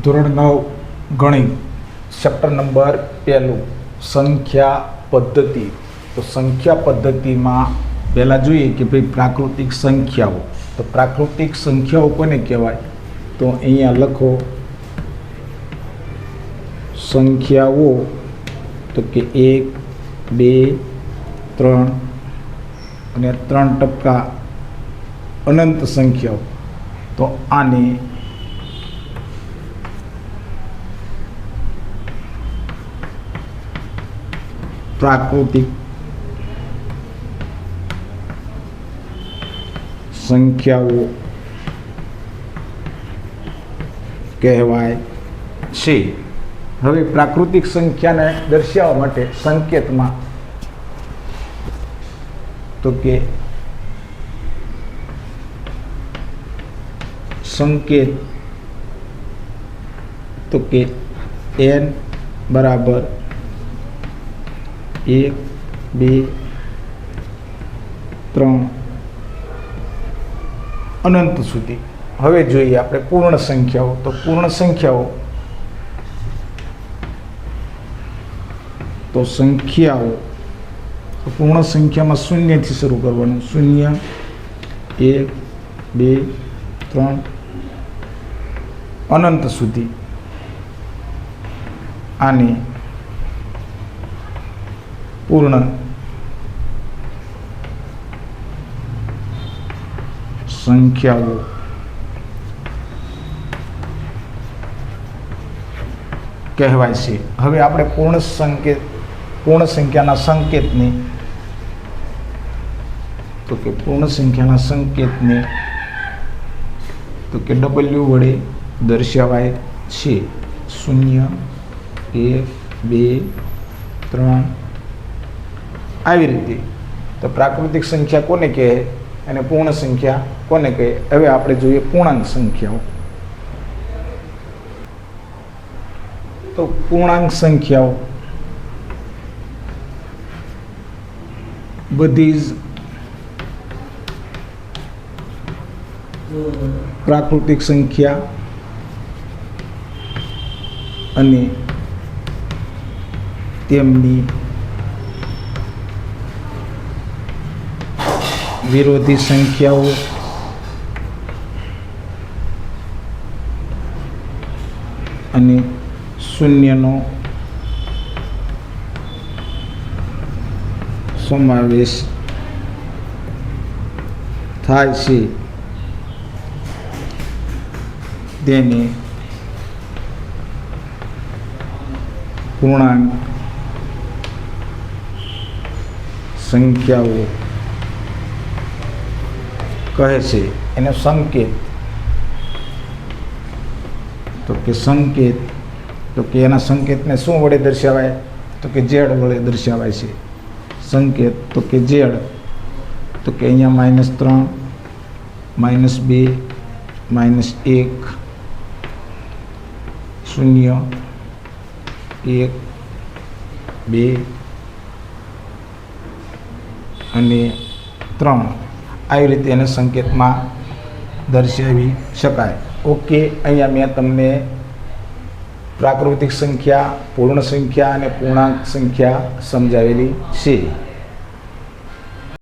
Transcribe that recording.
ધોરણ 9 ગણિત chapter number 1 સંખ્યા પદ્ધતિ. તો સંખ્યા પદ્ધતિમાં પહેલાં જોઈએ કે ભાઈ પ્રાકૃતિક સંખ્યાઓ. તો પ્રાકૃતિક સંખ્યાઓ કોને કહેવાય? તો અહીંયા લખો સંખ્યાઓ, તો કે 1, 2, 3 અને 3 ટપકા અનંત સંખ્યાઓ. તો આને પ્રાકૃતિક સંખ્યાઓ કહેવાય છે. હવે પ્રાકૃતિક સંખ્યાને દર્શાવવા માટે સંકેતમાં તો કે સંકેત તો કે n બરાબર 1, 2, 3 અનંત સુધી. હવે જોઈએ આપણે પૂર્ણ સંખ્યાઓ. તો પૂર્ણ સંખ્યાઓ, તો સંખ્યાઓ પૂર્ણ સંખ્યામાં શૂન્યથી શરૂ કરવાનું. 0, 1, 2, 3 અનંત સુધી. આને પૂર્ણ સંખ્યાઓ કહેવાય છે. હવે આપણે પૂર્ણ સંખ્યાના સંકેતને તો કે પૂર્ણ સંખ્યાના સંકેતને તો કે W વડે દર્શાવાય છે. 0, 1, 2, 3 આવી રીતે. તો પ્રાકૃતિક સંખ્યા કોને કહે અને પૂર્ણ સંખ્યા કોને કહે? હવે આપણે જોઈએ પૂર્ણાંક સંખ્યાઓ. તો પૂર્ણાંક સંખ્યાઓ બધી જ પ્રાકૃતિક સંખ્યા અને તેમની વિરોધી સંખ્યાઓ અને શૂન્યનો સમાવેશ થાય છે. તેને પૂર્ણાંક સંખ્યાઓ કહે છે. એનો સંકેત તો કે સંકેત તો કે એના સંકેતને શું વડે દર્શાવાય? તો કે Z વડે દર્શાવાય છે. સંકેત તો કે Z તો કે અહીંયા -3, -2, -1, 0, 1, 2 અને 3 આવી રીતે એને સંકેતમાં દર્શાવી શકાય. ઓકે, અહીંયા મેં તમને પ્રાકૃતિક સંખ્યા, પૂર્ણ સંખ્યા અને પૂર્ણાંક સંખ્યા સમજાવેલી છે.